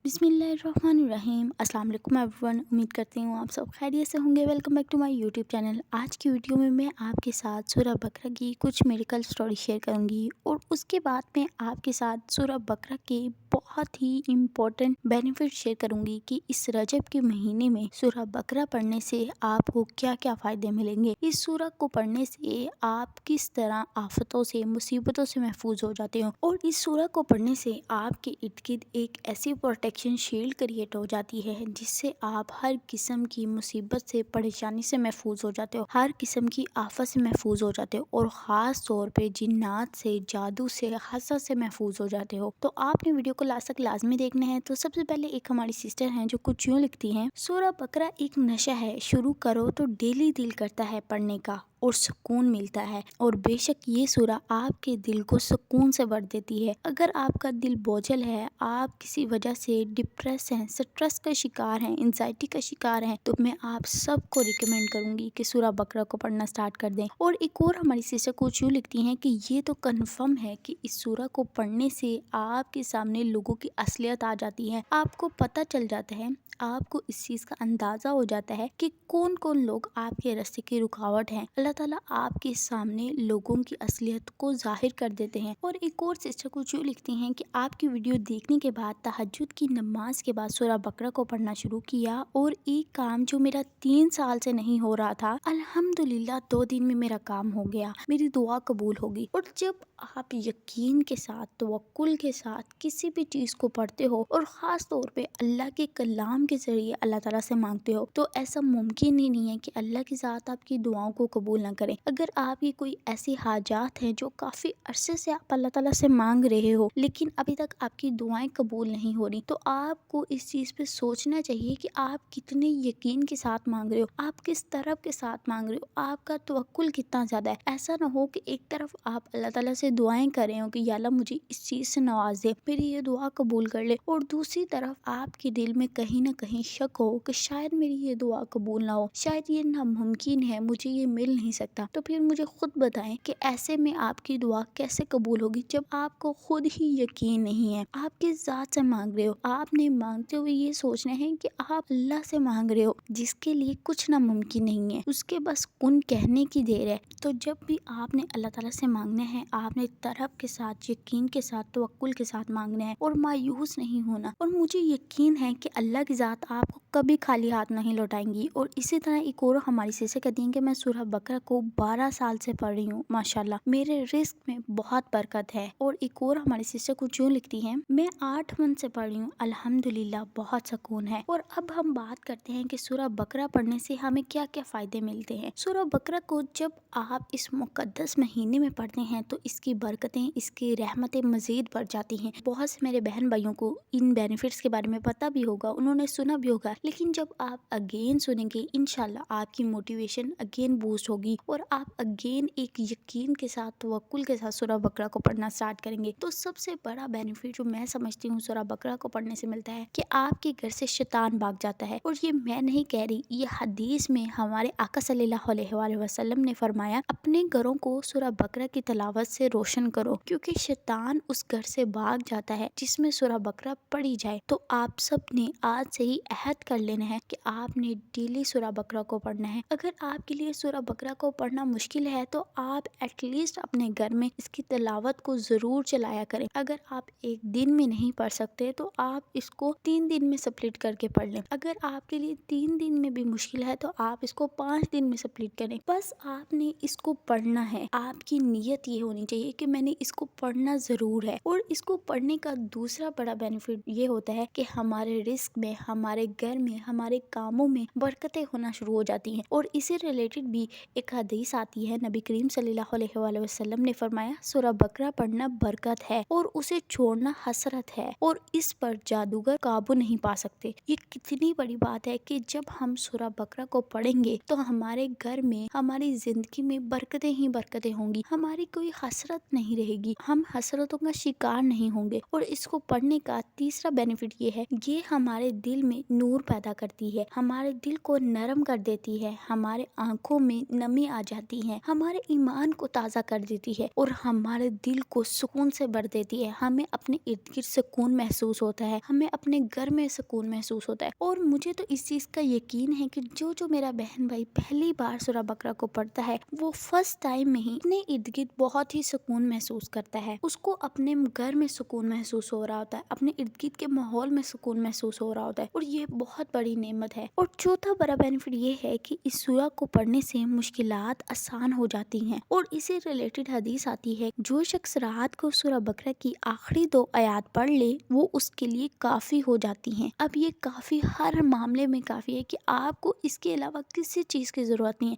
बिस्मिल्लाहिर्रहमानिर्रहीम। अस्सलाम वालेकुम एवरीवन। उम्मीद करती हूँ आप सब खैरियत से होंगे। Welcome back to my YouTube channel. आज की वीडियो में मैं आपके साथ सूरह बकरा की कुछ मेडिकल स्टोरी शेयर करूँगी और उसके बाद मैं आपके साथ सूरह बकरा के बहुत ही इम्पोर्टेंट बेनिफिट शेयर करूँगी कि इस रजब के महीने में सूरह बकरा पढ़ने से आपको क्या क्या फ़ायदे मिलेंगे। इस सूरह को पढ़ने से आप किस तरह आफतों से, मुसीबतों से महफूज हो जाते हो और इस सूरह को पढ़ने से आपके इर्द गिर्द एक ऐसी प्रोटेक्शन शील्ड क्रिएट हो जाती है जिससे आप हर किस्म की मुसीबत से, परेशानी से महफूज हो जाते हो, हर किस्म की आफत से महफूज हो जाते हो और ख़ास तौर पे जिन्नात से, जादू से, हसद से महफूज हो जाते हो। तो आपने वीडियो को लास्ट तक लाजमी देखना है। तो सबसे पहले एक हमारी सिस्टर हैं जो कुछ यूँ लिखती हैं, सूरह बकरा एक नशा है, शुरू करो तो डेली दिल करता है पढ़ने का और सुकून मिलता है। और बेशक ये सूरह आपके दिल को सुकून से भर देती है। अगर आपका दिल बोझल है, आप किसी वजह से डिप्रेस हैं, स्ट्रेस का शिकार हैं, एंजाइटी का शिकार हैं, तो मैं आप सबको रिकमेंड करूंगी कि सूरह बकरा को पढ़ना स्टार्ट कर दें। और एक और हमारी सिस्टर कुछ यूँ लिखती हैं कि ये तो कन्फर्म है कि इस सूरह को पढ़ने से आपके सामने लोगों की असलियत आ जाती है। आपको पता चल जाता है, आपको इस चीज़ का अंदाज़ा हो जाता है कि कौन कौन लोग आपके रास्ते की रुकावट हैं। अल्लाह ताला आपके सामने लोगों की असलियत को जाहिर कर देते हैं। और एक और सिस्टर कुछ यूँ लिखती हैं कि आपकी वीडियो देखने के बाद तहज्जुद की नमाज के बाद सूरह बकरा को पढ़ना शुरू किया और एक काम जो मेरा 3 साल से नहीं हो रहा था, अल्हम्दुलिल्लाह 2 दिन में मेरा काम हो गया, मेरी दुआ कबूल होगी। और जब आप यकीन के साथ, तवक्कुल के साथ किसी भी चीज़ को पढ़ते हो और ख़ास तौर पे अल्लाह के कलाम के ज़रिए अल्लाह ताला से मांगते हो, तो ऐसा मुमकिन ही नहीं है कि अल्लाह की ज़ात आपकी दुआओं को कबूल ना करे। अगर आपकी कोई ऐसी हाजात हैं जो काफ़ी अरसे से आप अल्लाह ताला से मांग रहे हो लेकिन अभी तक आपकी दुआएं कबूल नहीं हो रही, तो आपको इस चीज़ पे सोचना चाहिए कि आप कितने यकीन के साथ मांग रहे हो, आप किस तरफ के साथ मांग रहे हो, आपका तवक्कुल कितना ज़्यादा है। ऐसा ना हो कि एक तरफ आप अल्लाह ताला से दुआएं कर रहे हो कि या अल्लाह मुझे इस चीज़ से नवाज दे, मेरी ये दुआ कबूल कर ले, और दूसरी तरफ आपके दिल में कहीं ना कहीं शक हो कि शायद मेरी ये दुआ कबूल ना हो, शायद ये नामुमकिन है, मुझे ये मिल नहीं सकता। तो फिर मुझे खुद बताएं कि ऐसे में आपकी दुआ कैसे कबूल होगी जब आपको खुद ही यकीन नहीं है। आप किस ज़ात से मांग रहे हो? आपने मांगते हुए ये सोचना है कि आप अल्लाह से मांग रहे हो जिसके लिए कुछ नामुमकिन नहीं है, उसके बस कुन कहने की देर है। तो जब भी आपने अल्लाह ताला से मांगना है, आपने तरफ के साथ, यकीन के साथ, तवक्कुल के साथ मांगना है और मायूस नहीं होना। और मुझे यकीन है कि अल्लाह की ज़ात आपको कभी खाली हाथ नहीं लौटाएंगी। और इसी तरह एक और हमारी सिस्टर कहती हैं कि मैं सूरह बकरा को 12 साल से पढ़ रही हूँ, माशाल्लाह मेरे रिस्क में बहुत बरकत है। और एक और हमारी सिस्टर कुछ यूँ लिखती हैं, मैं 8 मंथ से पढ़ रही हूँ, अल्हम्दुलिल्लाह बहुत सुकून है। और अब हम बात करते हैं कि सूरह बकरा पढ़ने से हमें क्या क्या फ़ायदे मिलते हैं। सूरह बकरा को जब आप इस मुक़द्दस महीने में पढ़ते हैं तो इसकी बरकतें, इसकी रहमतें मज़ीद बढ़ जाती हैं। बहुत से मेरे बहन भाइयों को इन बेनिफिट्स के बारे में पता भी होगा, उन्होंने सुना भी होगा, लेकिन जब आप अगेन सुनेंगे इंशाल्लाह आपकी मोटिवेशन अगेन बूस्ट होगी और आप अगेन एक यकीन के साथ, तवक्कुल के साथ सूरह बकरा को पढ़ना स्टार्ट करेंगे। तो सबसे बड़ा बेनिफिट जो मैं समझती हूँ सूरह बकरा को पढ़ने से मिलता है कि आपके घर से शैतान भाग जाता है। और ये मैं नहीं कह रही, ये हदीस में हमारे आका सल्लल्लाहु अलैहि वसल्लम ने फरमाया, अपने घरों को सूरह बकरा की तिलावत से रोशन करो क्योंकि शैतान उस घर से भाग जाता है जिसमें सूरह बकरा पढ़ी जाए। तो आप सब ने आज से ही अहद कर लेना है कि आपने डेली सूरह बकरा को पढ़ना है। अगर आपके लिए सूरह बकरा को पढ़ना मुश्किल है तो आप एटलीस्ट अपने घर में इसकी तिलावत को ज़रूर चलाया करें। अगर आप एक दिन में नहीं पढ़ सकते तो आप इसको 3 दिन में स्प्लिट करके पढ़ लें। अगर आपके लिए 3 दिन में भी मुश्किल है तो आप इसको 5 दिन में स्प्लिट करें। बस आपने इसको पढ़ना है। आपकी नीयत ये होनी चाहिए कि मैंने इसको पढ़ना ज़रूर है। और इसको पढ़ने का दूसरा बड़ा बेनिफिट ये होता है कि हमारे रिस्क में, हमारे घर में, हमारे कामों में बरकतें होना शुरू हो जाती हैं। और इससे रिलेटेड भी एक हदीस आती है, नबी करीम सल्लल्लाहु अलैहि वसल्लम ने फरमाया, सूरह बकरा पढ़ना बरकत है और उसे छोड़ना हसरत है और इस पर जादूगर काबू नहीं पा सकते। ये कितनी बड़ी बात है कि जब हम सूरह बकरा को पढ़ेंगे तो हमारे घर में, हमारी जिंदगी में बरकतें ही बरकतें होंगी, हमारी कोई हसरत नहीं रहेगी, हम हसरतों का शिकार नहीं होंगे। और इसको पढ़ने का तीसरा बेनिफिट ये है, ये हमारे दिल में नूर पैदा करती है, हमारे दिल को नरम कर देती है, हमारे आंखों में नमी आ जाती है, हमारे ईमान को ताज़ा कर देती है और हमारे दिल को सुकून से भर देती है। हमें अपने इर्द गिर्द सुकून महसूस होता है, हमें अपने घर में सुकून महसूस होता है। और मुझे तो इस चीज़ का यकीन है कि जो जो मेरा बहन भाई पहली बार सूरह बकरा को पढ़ता है, वो फर्स्ट टाइम में ही अपने इर्द गिर्द बहुत ही सुकून महसूस करता है। उसको अपने घर में सुकून महसूस हो रहा होता है, अपने इर्द गिर्द के माहौल में सुकून महसूस हो रहा होता है, और ये बहुत बड़ी नेमत है। और चौथा बड़ा बेनिफिट ये है कि इस सूरह को पढ़ने से मुश्किलात आसान हो जाती हैं। और इसे रिलेटेड हदीस आती है, जो शख्स रात को सूरह बकरा की आखिरी 2 आयत पढ़ ले वो उसके लिए काफी हो जाती हैं। अब ये काफी हर मामले में काफी है कि आपको इसके अलावा किसी चीज की जरूरत नहीं है।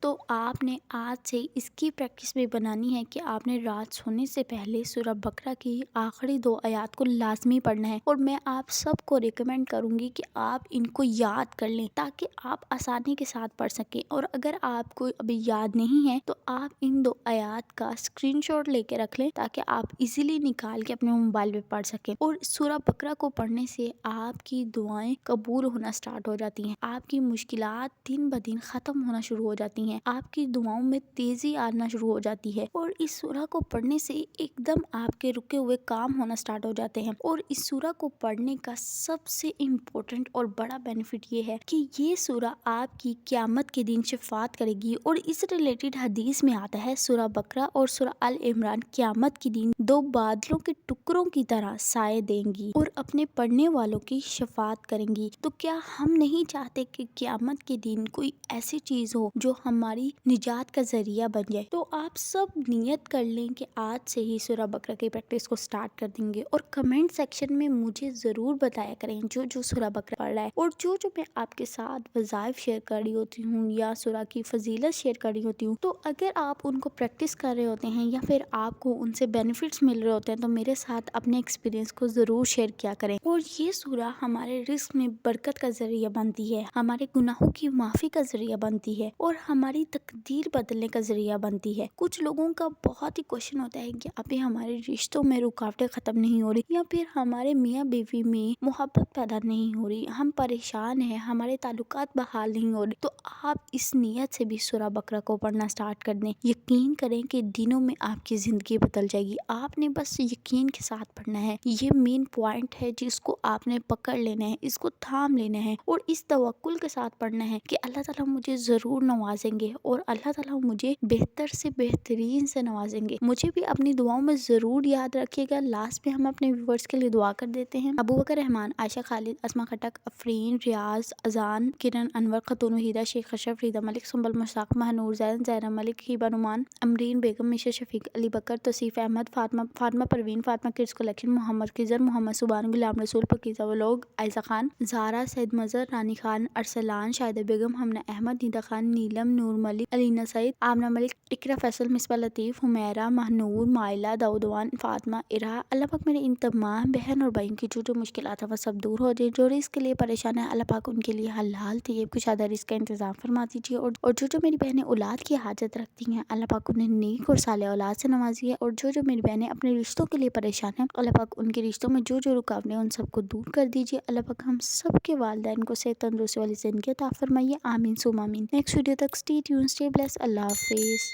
तो आपने आज से इसकी प्रैक्टिस भी बनानी है कि आपने रात सोने से पहले सूरह बकरा की आखिरी 2 आयत को लाजमी पढ़ना है। और मैं आप सबको रिकमेंड करूंगी कि आप इनको याद कर लें ताकि आप आसानी के साथ पढ़ सकें। और अगर आपको अभी याद नहीं है तो आप इन 2 आयत का स्क्रीनशॉट लेके रख लें ताकि आप इजीली निकाल के अपने मोबाइल पे पढ़ सकें। और सूरह बकरा को पढ़ने से आपकी दुआएं कबूल होना स्टार्ट हो जाती हैं, आपकी मुश्किलात दिन ब दिन खत्म होना शुरू हो जाती हैं, आपकी दुआओं में तेजी आना शुरू हो जाती है। और इस सूरह को पढ़ने से एकदम आपके रुके हुए काम होना स्टार्ट हो जाते हैं। और इस सूरह को पढ़ने का सबसे इम्पोर्टेंट और बड़ा बेनिफिट ये है कि ये सूरह आपकी क़यामत के दिन शफात करेगी। और इस रिलेटेड हदीस में आता है, सूरह बकरा और सूरह अल इमरान क़यामत के दिन 2 बादलों के टुकड़ों की तरह साए देंगी और अपने पढ़ने वालों की शफात करेंगी। तो क्या हम नहीं चाहते कि क़यामत के दिन कोई ऐसी चीज हो जो हमारी निजात का जरिया बन जाए? तो आप सब नियत कर लें कि आज से ही सूरह बकरा की प्रैक्टिस को स्टार्ट कर देंगे। और कमेंट सेक्शन में मुझे जरूर बताया करें जो जो सूरह बकरा पढ़ रहा है। और जो जो मैं आपके साथ वज़ाइफ शेयर कर रही होती हूँ या सूरह की फजीलत शेयर कर रही होती हूँ, तो अगर आप उनको प्रैक्टिस कर रहे होते हैं या फिर आपको उनसे बेनिफिट्स मिल रहे होते हैं तो मेरे साथ अपने एक्सपीरियंस को जरूर शेयर किया करें। और ये सूरह हमारे रिस्क में बरकत का जरिया बनती है, हमारे गुनाहों की माफी का जरिया बनती है और हमारी तकदीर बदलने का जरिया बनती है। कुछ लोगों का बहुत ही क्वेश्चन होता है कि अभी हमारे रिश्तों में रुकावटें खत्म नहीं हो रही या फिर हमारे मियाँ बीवी में मोहब्बत पैदा नहीं हो रही, हम परेशान हैं, हमारे ताल्लुकात बहाल नहीं हो रहे। तो आप इस नीयत से भी सूरह बकरा को पढ़ना स्टार्ट कर दें। यकीन करें कि दिनों में आपकी जिंदगी बदल जाएगी। आपने बस यकीन के साथ पढ़ना है। ये मेन पॉइंट है जिसको आपने पकड़ लेना है, इसको थाम लेना है और इस तवक्कुल के साथ पढ़ना है कि अल्लाह ताला मुझे जरूर नवाजेंगे और अल्लाह ताला मुझे बेहतर से बेहतरीन से नवाजेंगे। मुझे भी अपनी दुआओं में जरूर याद रखिएगा। लास्ट में हम अपने व्यूअर्स के लिए दुआ कर देते हैं। अबू बकर रहमान, आयशा खालिद, अस्मा खटक, अफरीन, रियाज, अजान, किरण, अनवर, खतून वहीदा, शेख अशरफ, रीदा मलिक, सुंबल मुश्ताक, महनूर, जैन, जैरा मलिक, हिबा नुमान, अमरीन बेगम, मिशा शफीक, अली बकर, Tausif Ahmad, Fatima Parveen, Fatima kids collection, Mohammad Khizr, Mohammad Subhan, Ghulam Rasool, Pakeezah vlog, Aiza Khan, Zaara, Syed Mazhar, रानी खान, अरसलान, शाहिदा बेगम, हमना अहमद, नीदा खान, नीलम, नूर मलिक, अलीना सईद, आमना मलिक, इकरा फैसल, मिसबा लतीफ़, हुमैरा, महनूर, माइला, दाऊदवान, फातिमा, इरा। अल्लाह पाक मेरे इन तमाम बहन और भाइयों की जो जो मुश्किलात है वो सब दूर हो जाए। जो इसके लिए परेशान है अल्लाह पाक उनके लिए हलाल तैयब कुशादा रिज़्क़ का इंतज़ाम फरमा दीजिए। और जो जो मेरी बहनें औलाद की हाजत रखती हैं अल्लाह पाक उन्हें नेक और सालेह औलाद से नवाजिए। और जो जो मेरी बहनें अपने रिश्तों के लिए परेशान हैं अल्लाह पाक उनके रिश्तों में जो जो रुकावटें हैं उन सबको दूर कर दीजिए। अल्लाह पाक हम सब के वालिदैन को सेहत तंदुरुस्ती वाली ज़िंदगी अता फरमाइए। आमीन सुम आमीन। नेक्स्ट वीडियो तक स्टे ट्यून्ड, स्टे ब्लेस्ड। अल्लाह हाफिज़।